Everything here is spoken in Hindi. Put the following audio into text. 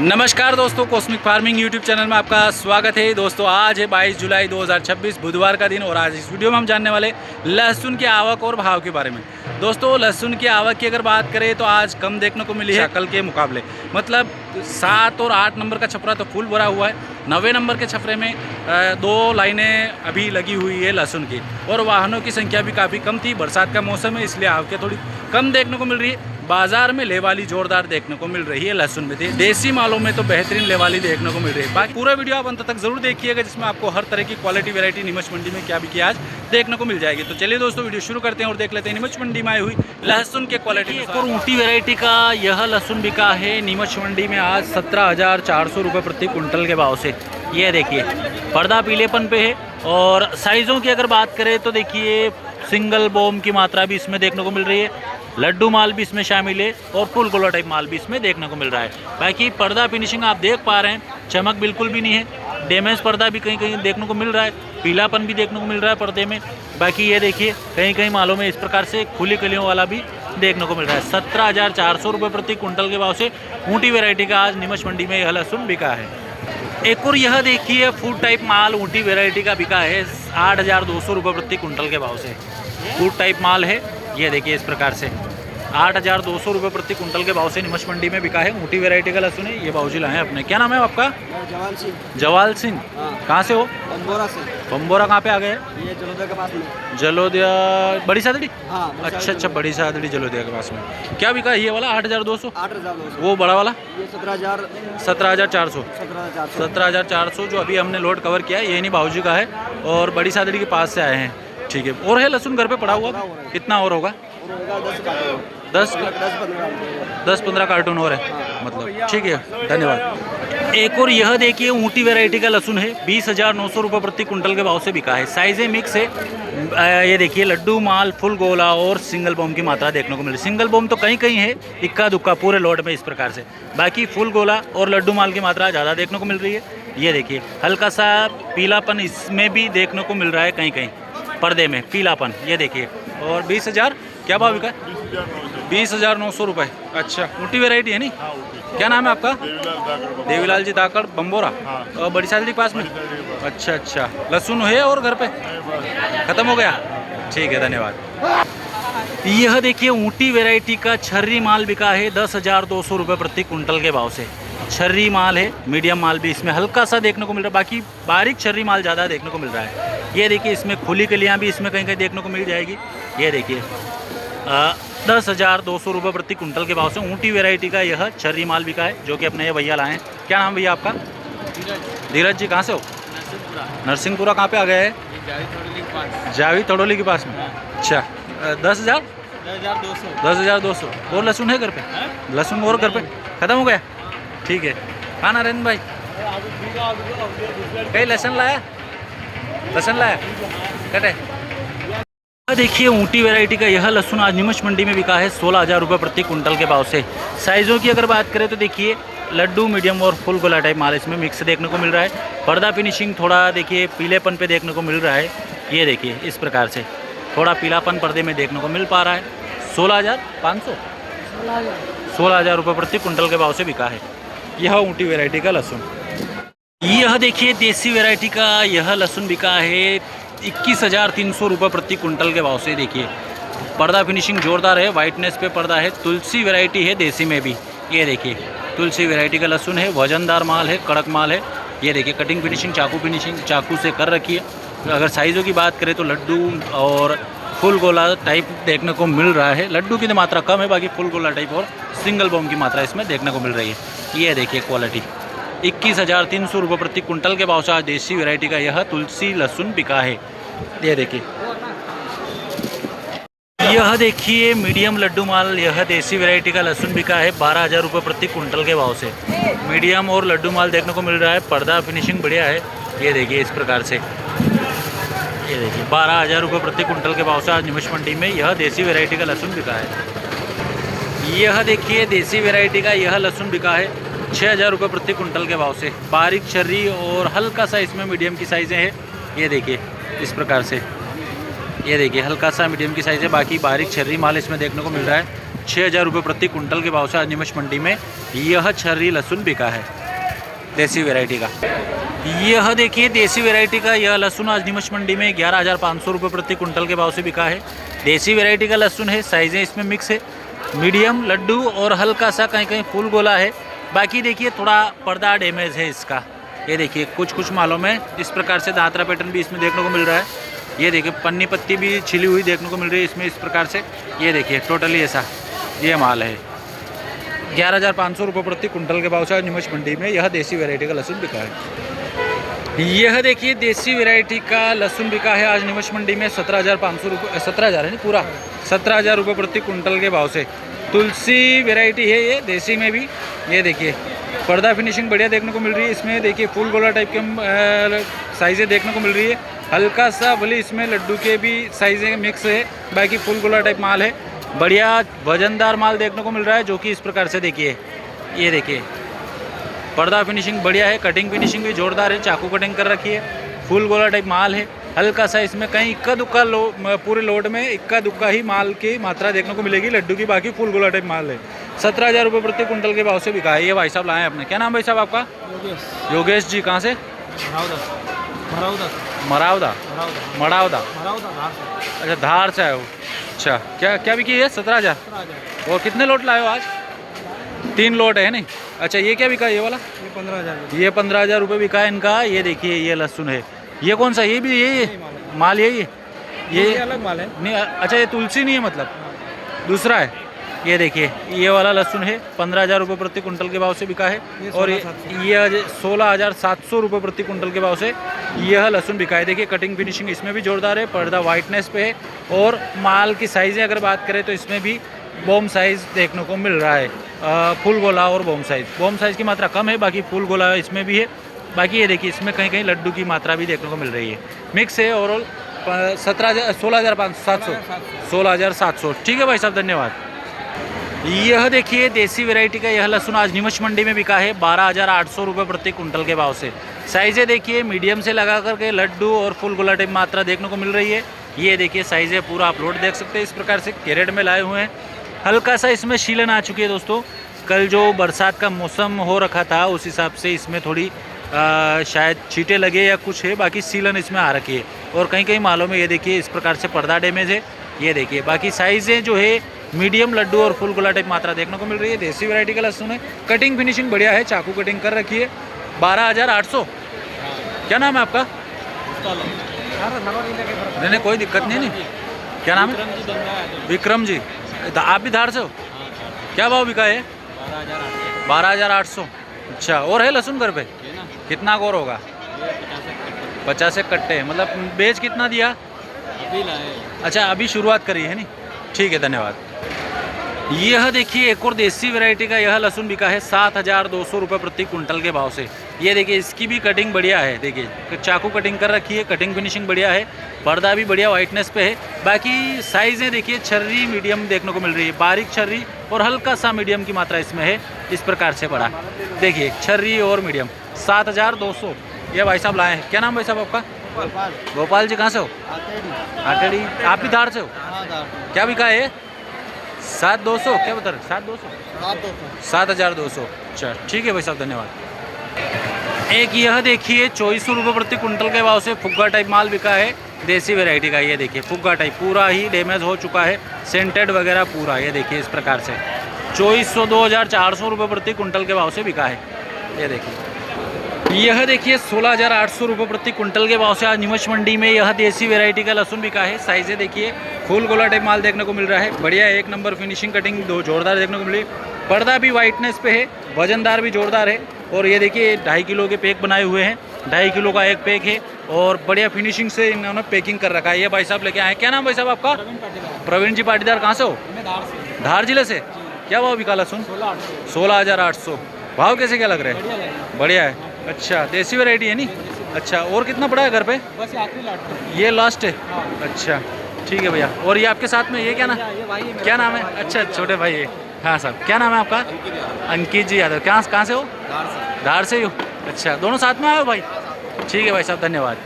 नमस्कार दोस्तों, कॉस्मिक फार्मिंग यूट्यूब चैनल में आपका स्वागत है। दोस्तों आज है 22 जुलाई 2026 बुधवार का दिन और आज इस वीडियो में हम जानने वाले लहसुन की आवक और भाव के बारे में। दोस्तों लहसुन की आवक की अगर बात करें तो आज कम देखने को मिली है कल के मुकाबले। मतलब 7 और 8 नंबर का छपरा तो फुल भरा हुआ है। 9वें नंबर के छपरे में 2 लाइनें अभी लगी हुई है लहसुन की और वाहनों की संख्या भी काफ़ी कम थी। बरसात का मौसम है इसलिए आवकें थोड़ी कम देखने को मिल रही है। बाजार में लेवाली जोरदार देखने को मिल रही है लहसुन में। देसी मालों में तो बेहतरीन लेवाली देखने को मिल रही है। बाकी पूरा वीडियो आप अंत तक जरूर देखिएगा जिसमें आपको हर तरह की क्वालिटी वैरायटी नीमच मंडी में क्या बिकी आज देखने को मिल जाएगी। तो चलिए दोस्तों वीडियो शुरू करते हैं और देख लेते हैं नीमच मंडी में आई हुई लहसुन के क्वालिटी। एक और ऊँटी वैरायटी का यह लहसुन बिका है नीमच मंडी में आज 17,400 रुपये प्रति कुंटल के भाव से। ये देखिए पर्दा पीलेपन पे है और साइज़ों की अगर बात करें तो देखिए सिंगल बोम की मात्रा भी इसमें देखने को मिल रही है। लड्डू माल भी इसमें शामिल है और फुल गोला टाइप माल भी इसमें देखने को मिल रहा है। बाकी पर्दा फिनिशिंग आप देख पा रहे हैं, चमक बिल्कुल भी नहीं है। डैमेज पर्दा भी कहीं कहीं देखने को मिल रहा है, पीलापन भी देखने को मिल रहा है पर्दे में। बाकी ये देखिए कहीं कहीं मालों में इस प्रकार से खुली कलियों वाला भी देखने को मिल रहा है। 17,400 रुपये प्रति कुंटल के भाव से ऊँटी वेराइटी का आज नीमच मंडी में यह लहसुन बिका है। एक और यह देखिए फूड टाइप माल ऊँटी वेराइटी का बिका है 8,200 रुपये प्रति कुंटल के भाव से। फूड टाइप माल है, ये देखिए इस प्रकार से 8,200 रुपये प्रति कुंटल के भाव से नीमच मंडी में बिका है। ऊँटी वेराइटी का लहसुन है। ये बाबूजी लाए हैं अपने। क्या नाम है आपका? जवाल सिंह। जवाल सिंह। कहाँ से हो? बम्बोरा से। बम्बोरा कहाँ पे आ गए? ये जलोदिया के पास में। जलोदिया बड़ी सादड़ी? हाँ, अच्छा बड़ी सादड़ी जलोदिया के पास में। क्या बिका ये वाला 8,200? 8,200। वो बड़ा वाला? ये 17,400। 17,400। 17,400 जो अभी हमने लोड कवर किया है ये नहीं बाबूजी का है और बड़ी सादड़ी के पास से आए हैं। ठीक है। और है लहसुन घर पे पड़ा हुआ? कितना और होगा? 10-15 कार्टून और है मतलब। ठीक है, धन्यवाद। एक और यह देखिए ऊँटी वैरायटी का लहसुन है 20,900 रुपये प्रति कुंटल के भाव से बिका है। साइज़ें मिक्स है। ये देखिए लड्डू माल, फुल गोला और सिंगल बम की मात्रा देखने को मिल रही है। सिंगल बम तो कहीं कहीं है, इक्का दुक्का पूरे लोड में इस प्रकार से। बाकी फुल गोला और लड्डू माल की मात्रा ज़्यादा देखने को मिल रही है। ये देखिए हल्का सा पीलापन इसमें भी देखने को मिल रहा है, कहीं कहीं पर्दे में पीलापन। ये देखिए। और 20,000 क्या भाव बिका? 20,900 रुपये। अच्छा, ऊँटी वेराइटी है नहीं? क्या नाम है आपका? देवीलाल जी दाकड़, बम्बोरा। और बड़ी सादड़ी के पास में? अच्छा, लहसुन है और घर पे ख़त्म हो गया? ठीक है, धन्यवाद। यह देखिए ऊँटी वेराइटी का छर्री माल बिका है 10,200 रुपये प्रति कुंटल के भाव से। छर्री माल है, मीडियम माल भी इसमें हल्का सा देखने को मिल रहा है। बाकी बारीक छर्री माल ज़्यादा देखने को मिल रहा है। ये देखिए इसमें खुली कलियाँ भी इसमें कहीं कहीं देखने को मिल जाएगी। ये देखिए 10,200 रुपये प्रति कुंटल के भाव से ऊँटी वेराइटी का यह छर्री माल बिका है जो कि अपने ये भैया लाए हैं। क्या नाम भैया आपका? धीरज जी। कहाँ से हो? नरसिंहपुरा। कहाँ पे आ गए हैं? जावी थड़ोली के पास में। अच्छा, 10,200 और लहसुन है घर पे? लहसुन और घर पे ख़त्म हो गया? ठीक है। हाँ नरेंद्र भाई कहीं लहसुन लाया? कटे। देखिए ऊँटी वैरायटी का यह लहसुन आज नीमच मंडी में बिका है 16,000 रुपये प्रति कुंटल के भाव से। साइज़ों की अगर बात करें तो देखिए लड्डू, मीडियम और फुल गोला टाइप माल इसमें मिक्स देखने को मिल रहा है। पर्दा फिनिशिंग थोड़ा देखिए पीलेपन पे देखने को मिल रहा है। ये देखिए इस प्रकार से थोड़ा पीलापन पर्दे में देखने को मिल पा रहा है। 16,500 16,000 रुपये प्रति कुंटल के भाव से बिका है यह ऊँटी वैरायटी का लहसुन। यह देखिए देसी वैरायटी का यह लहसुन बिका है 21,300 रुपये प्रति कुंटल के भाव से। देखिए पर्दा फिनिशिंग जोरदार है, वाइटनेस पे पर्दा है। तुलसी वैरायटी है देसी में भी। ये देखिए तुलसी वैरायटी का लहसुन है, वजनदार माल है, कड़क माल है। ये देखिए कटिंग फिनिशिंग चाकू से कर रखी है। अगर साइज़ों की बात करें तो लड्डू और फुल गोला टाइप देखने को मिल रहा है। लड्डू की मात्रा कम है, बाकी फुल गोला टाइप और सिंगल बम की मात्रा इसमें देखने को मिल रही है। ये देखिए क्वालिटी 21,300 रुपये प्रति कुंटल के भाव से आज देसी वैरायटी का यह तुलसी लहसुन बिका है। ये देखिए। यह देखिए मीडियम लड्डू माल यह देसी वैरायटी का लहसुन बिका है 12,000 रुपये प्रति कुंटल के भाव से। मीडियम और लड्डू माल देखने को मिल रहा है, पर्दा फिनिशिंग बढ़िया है। ये देखिए इस प्रकार से। ये देखिए 12,000 रुपये प्रति कुंटल के भाव से आज नीमच मंडी में यह देसी वैरायटी का लहसुन बिका है। यह देखिए देसी वैरायटी का यह लहसुन बिका है 6,000 रुपये प्रति कुंटल के भाव से। बारीक छर्री और हल्का सा इसमें मीडियम की साइज़ें हैं। ये देखिए इस प्रकार से। ये देखिए हल्का सा मीडियम की साइज़ है, बाकी बारीक छर्री माल इसमें देखने को मिल रहा है। 6,000 रुपये प्रति कुंटल के भाव से आज नीमच मंडी में यह छर्री लहसुन बिका है देसी वैरायटी का। यह देखिए देसी वैरायटी का यह लहसुन आज नीमच मंडी में 11,500 रुपये प्रति कुंटल के भाव से बिका है। देसी वैरायटी का लहसुन है, साइज़ें इसमें मिक्स है, मीडियम, लड्डू और हल्का सा कहीं कहीं फूल गोला है। बाकी देखिए थोड़ा पर्दा डैमेज है इसका। ये देखिए कुछ मालों में इस प्रकार से दांतरा पैटर्न भी इसमें देखने को मिल रहा है। ये देखिए पन्नी पत्ती भी छिली हुई देखने को मिल रही है इसमें इस प्रकार से। ये देखिए टोटली ऐसा ये माल है। 11,500 रुपये प्रति कुंटल के भाव से नीमच मंडी में यह देसी वैरायटी का लहसुन बिका है। यह देखिए देसी वैरायटी का लहसुन बिका है आज नीमच मंडी में 17,500 रुपये, 17,000 है नहीं पूरा, 17,000 रुपये प्रति कुंटल के भाव से। तुलसी वैरायटी है ये देसी में भी। ये देखिए पर्दा फिनिशिंग बढ़िया देखने को मिल रही है इसमें। देखिए फूल गोला टाइप के साइज़ें देखने को मिल रही है। हल्का सा भले इसमें लड्डू के भी साइज़ें मिक्स है, बाकी फूल गोला टाइप माल है। बढ़िया वजनदार माल देखने को मिल रहा है जो कि इस प्रकार से देखिए। ये देखिए पर्दा फिनिशिंग बढ़िया है, कटिंग फिनिशिंग भी जोरदार है, चाकू कटिंग कर रखी है, फूल गोला टाइप माल है। हल्का सा इसमें कहीं इक्का दुक्का पूरे लोड में इक्का दुक्का ही माल की मात्रा देखने को मिलेगी लड्डू की, बाकी फूल गोला टाइप माल है। 17,000 रुपये प्रति कुंटल के भाव से बिका है। ये भाई साहब लाए हैं अपने। क्या नाम भाई साहब आपका? योगेश जी। कहाँ से? मरावदा। अच्छा धार से आए हो। अच्छा क्या क्या बिकी है? 17,000। और कितने लोट लाए हो आज? 3 लोट है नहीं? अच्छा ये क्या बिका ये वाला? ये 15,000। ये 15,000 रुपये बिका है इनका। ये देखिए ये लहसुन है। ये कौन सा? ये भी ये माल यही है? ये अलग माल है नहीं। अच्छा ये तुलसी नहीं है मतलब दूसरा है। ये देखिए ये वाला लहसुन है 15,000 रुपये प्रति कुंटल के भाव से बिका है। और ये 16,700 रुपये प्रति कुंटल के भाव से यह लहसुन बिका है। देखिए कटिंग फिनिशिंग इसमें भी जोरदार है, पर्दा वाइटनेस पे है। और माल की साइज़ें अगर बात करें तो इसमें भी बॉम साइज़ देखने को मिल रहा है। फुल गोला और बॉम साइज़ की मात्रा कम है, बाकी फुल गोला इसमें भी है। बाकी ये देखिए इसमें कहीं कहीं लड्डू की मात्रा भी देखने को मिल रही है। मिक्स है ओवरऑल 16,700। ठीक है भाई साहब धन्यवाद। यह देखिए देसी वैरायटी का यह लहसुन आज नीमच मंडी में बिका है 12,800 रुपये प्रति कुंटल के भाव से। साइज़ें देखिए मीडियम से लगा करके लड्डू और फुल गोला टाइप मात्रा देखने को मिल रही है। ये देखिए साइज़ें पूरा आप लोड देख सकते हैं इस प्रकार से कैरेट में लाए हुए हैं। हल्का सा इसमें शीलन आ चुकी है दोस्तों। कल जो बरसात का मौसम हो रखा था उस हिसाब से इसमें थोड़ी शायद छींटे लगे या कुछ है, बाकी सीलन इसमें आ रखी है। और कहीं कहीं मालों में ये देखिए इस प्रकार से पर्दा डैमेज है। ये देखिए बाकी साइज़ें जो है मीडियम, लड्डू और फुल गोला टाइप मात्रा देखने को मिल रही है। देसी वैरायटी का लहसुन है, कटिंग फिनिशिंग बढ़िया है, चाकू कटिंग कर रखी है। 12,800। क्या नाम है आपका? नहीं कोई दिक्कत नहीं। क्या नाम है? विक्रम जी। आप भी धार से हो? क्या भाव बिका है? 12,800। अच्छा और है लहसुन घर पे? कितना गौर होगा? 50 कट्टे। मतलब बेच कितना दिया? अच्छा अभी शुरुआत करी है नहीं? ठीक है धन्यवाद। यह देखिए एक और देसी वैरायटी का यह लहसुन बिका है 7,200 रुपये प्रति कुंटल के भाव से। ये देखिए इसकी भी कटिंग बढ़िया है। देखिए चाकू कटिंग कर रखी है, कटिंग फिनिशिंग बढ़िया है, पर्दा भी बढ़िया वाइटनेस पे है। बाकी साइज़ें देखिए छर्री मीडियम देखने को मिल रही है, बारीक छर्री और हल्का सा मीडियम की मात्रा इसमें है इस प्रकार से बड़ा। देखिए छर्री और मीडियम 7,200 ये भाई साहब लाए हैं। क्या नाम भाई साहब आपका? गोपाल जी। कहाँ से हो? आटेड़ी। आप भी धार से हो? क्या बिका है? 7,200। क्या बता रहे? 7,200। 7,200। अच्छा ठीक है भाई साहब धन्यवाद। एक यह देखिए 2400 रुपये प्रति कुंटल के भाव से फुग्गा टाइप माल बिका है देसी वैरायटी का। ये देखिए फुग्गा टाइप पूरा ही डैमेज हो चुका है, सेंटेड वगैरह पूरा। ये देखिए इस प्रकार से 2,400 रुपये प्रति कुंटल के भाव से बिका है। ये देखिए यह देखिए 16,800 रुपये प्रति कुंटल के भाव से आज नीमच मंडी में यह देसी वैरायटी का लहसुन बिका है। साइज़ें देखिए फुल गोला टाइप माल देखने को मिल रहा है, बढ़िया एक नंबर फिनिशिंग कटिंग दो जोरदार देखने को मिली। पर्दा भी वाइटनेस पे है, वजनदार भी जोरदार है। और ये देखिए 2.5 किलो के पैक बनाए हुए हैं, 2.5 किलो का एक पैक है और बढ़िया फिनिशिंग से इन्होंने पैकिंग कर रखा है। ये भाई साहब लेके आए। क्या नाम भाई साहब आपका? प्रवीण जी पाटीदार। कहाँ से हो? धार जिले से। क्या भाव बिका लहसुन? 16,800। भाव कैसे क्या लग रहे हैं? बढ़िया है। अच्छा देसी वैरायटी है नहीं? अच्छा और कितना पड़ा है घर पे? बस आखिरी लाट। ये लास्ट है? अच्छा ठीक है भैया। और ये आपके साथ में ये क्या नाम? क्या नाम है? अच्छा छोटे भाई है। हाँ साहब क्या नाम है आपका? अंकित जी यादव। कहाँ से हो? धार से ही हो? अच्छा दोनों साथ में आए हो भाई? ठीक है भाई साहब धन्यवाद।